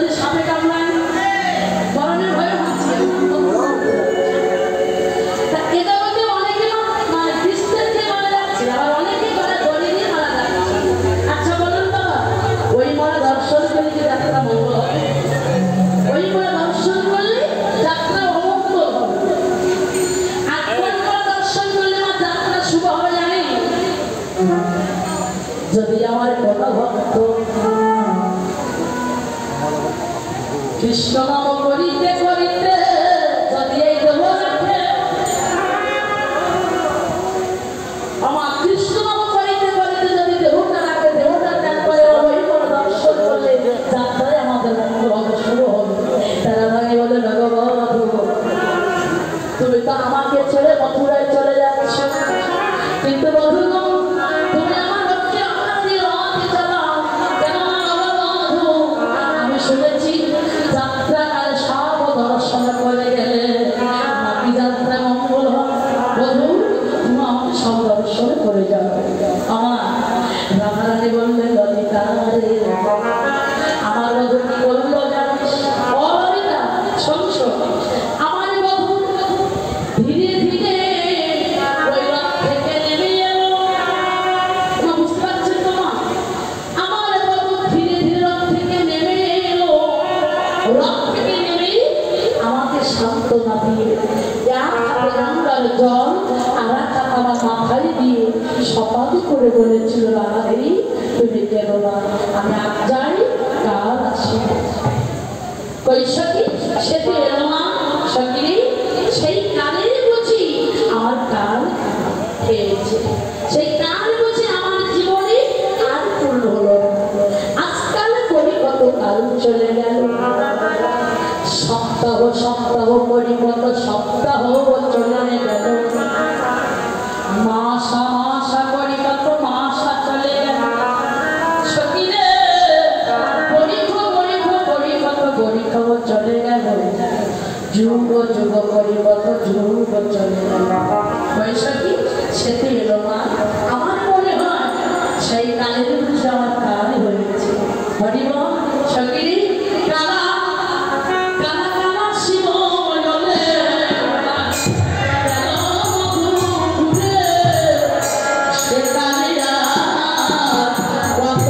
যদি সাপে কামড়ায় মরণের ভয়ে ভাবছি এটা বলতে অনেকে মানে বৃষ্টির খেয়ে মারা যাচ্ছে আবার অনেকে করে দড়ি দিয়ে মারা যাচ্ছে। আচ্ছা বলুন তো ওই মরা দর্শন করলে কি যাত্রা মঙ্গল হবে? ওই মরা দর্শন করলে যাত্রা অমঙ্গল হবে। আর কোন মরা দর্শন করলে আমার যাত্রা শুভ হবে জানি? যদি আমার কথা ভক্ত কৃষ্ণ নাম করিতে করিতে যদি এই দেহ রাখে আমার কৃষ্ণ নাম করিতে করিতে যদি দেহটা রাখে দেহটা ত্যাগ করে ওই কোনো দর্শন করলে যাত্রায় আমাদের মঙ্গল হবে শুরু হবে। তারা ভাই বলে ভগবান তুমি তো আমাকে ছেড়ে মথুরায় চলে যাচ্ছ কিন্তু বধূ তুমি আমার লক্ষ্যে আমাকে রথে চালাও কেন বধূ আমি শুনেছি যাত্রাকালে সব দর্শন করে গেলে নাকি যাত্রা মঙ্গল হয়। বধূ তুমি আমাকে সব দর্শন করে যাও। আমার রাধারানী বললেন ললিতা রে আমার বধূ কি বললো জানিস? ও ললিতা শোনছ আমার বধূ ধীরে ধীরে ওই রথ থেকে নেমে এলো। বুঝতে পারছেন তো মা? আমার বধূ ধীরে ধীরে রথ থেকে নেমে এলো। রথ থেকে নেমে আমাকে সান্ত্বনা দিয়ে এক হাতে গঙ্গার জল আর এক হাতে আমার মাথায় দিয়ে সপাদ করে বলেছিল রাধাদেবী তুমি কেন না আমি আজ যাই কাল আসি। কই সখী সে তো এলো না সখী সেই কালের বুঝি আমার কাল খেয়েছে সেই কাল বুঝি আমার জীবনে আর পূর্ণ হলো। আজকাল করি কত কাল চলে গেল সপ্তাহ সপ্তাহ করি কত সপ্তাহ চলে গেল মাসা মাসা করি কত মাসা চলে গেল। সখী রে পরীক্ষা চলে গেল যুগ যুগ করি কত যুগ চলে গেল। বৈশাখী সেটি এলো না আমার মনে হয় সেই কালের বুঝে আমার কাল হয়েছে। হরিব সখী কালা কালা কালা শিব বলে সে কালিয়া কত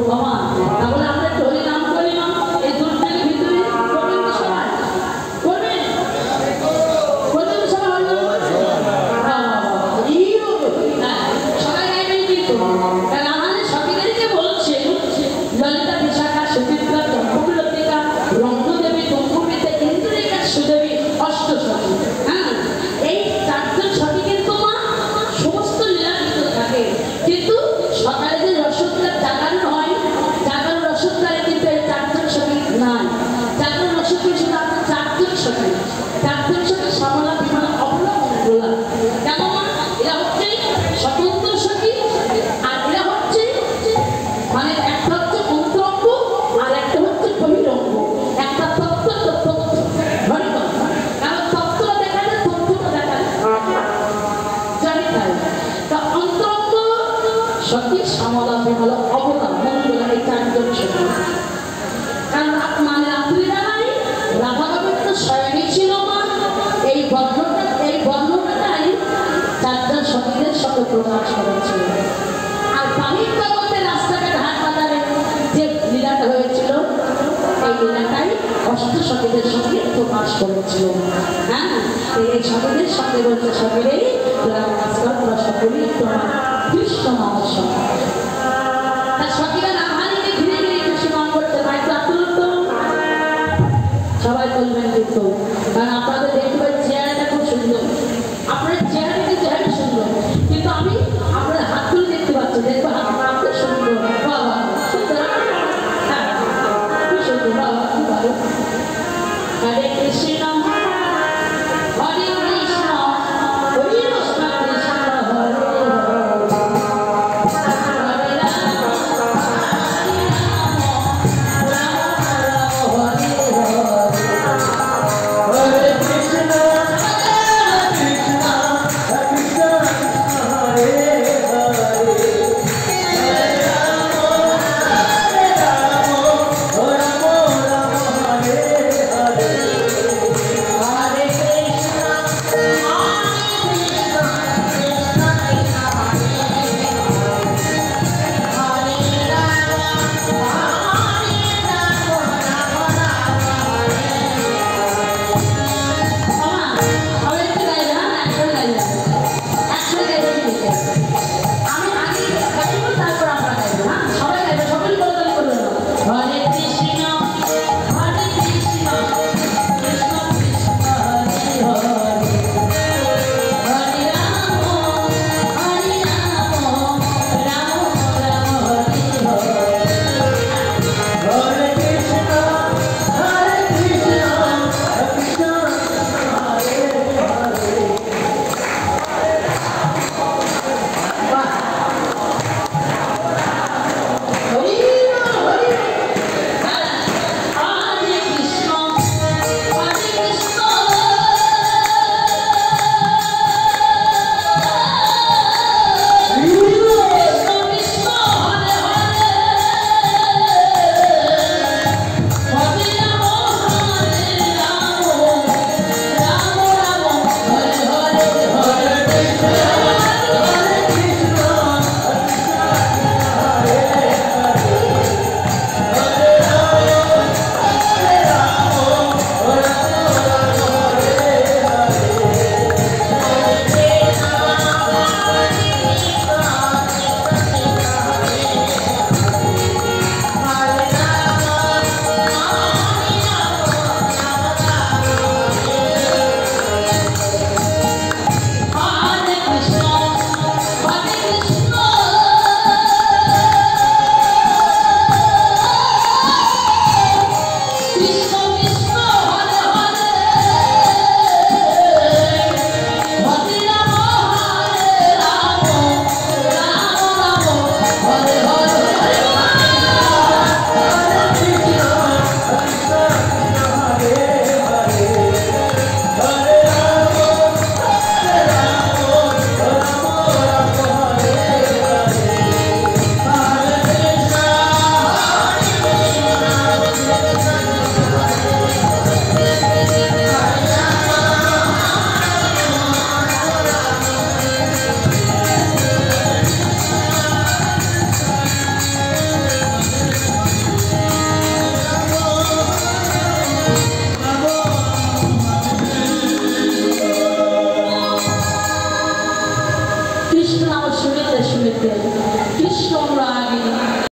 বাবা তাহলে আমরা একটু হরি নাম করি না এই দুর্দিনের ভিতরে করবেন তো সবাই করবেন করবেন তো সবাই সবাই গাইবেন কিন্তু কারণ আমাদের সখীদেরকে বলছে ললিতা বিশাখা সুচিত্রা চম্পকলতিকা রঙ্গদেবী কুম্ভবিতে ইন্দ্রিকা সুদেবী অষ্টসখী। হ্যাঁ এই চারজন সখী কিন্তু মা সমস্ত লীলান্বিত থাকে কিন্তু সকালে যে রসগোল্লা জাগানো হয় জাগানো রসগোল্লায় কিন্তু এই চারজন সখী নাই জাগানো রসগোল্লা শুধু আপনার চারজন সখী শ্যামলা বিমলা অবলা মঙ্গলা কেন মা এরা হচ্ছে স্বতন্ত্র সখী আর এরা হচ্ছে মানে একটা হচ্ছে অন্তরঙ্গ আর একটা হচ্ছে বহিরঙ্গ একটা তত্ত্ব কারণ তত্ত্বটা দেখা যায় তথ্যটা দেখা যায় জানি তাই তা অন্তরঙ্গ সখী শ্যামলা বিমলা অবলা মঙ্গলা এই চারজন সখী কারণ মানে রাত্রিবেলায় রাধা গোবিন্দ স্বয়ংই ছিল মা এই বর্ণনাটাই চারজন সখীদের সঙ্গে প্রকাশ করেছিল আর বাহির জগতে রাস্তাঘাট হাট বাজারে যে লীলাটা হয়েছিল এই লীলাটাই অষ্ট সখীদের সঙ্গে প্রকাশ করেছিল। হ্যাঁ এই সখীদের সঙ্গে বলতে সখীরেই সকলেই তোমার কৃষ্ণ নামের সঙ্গে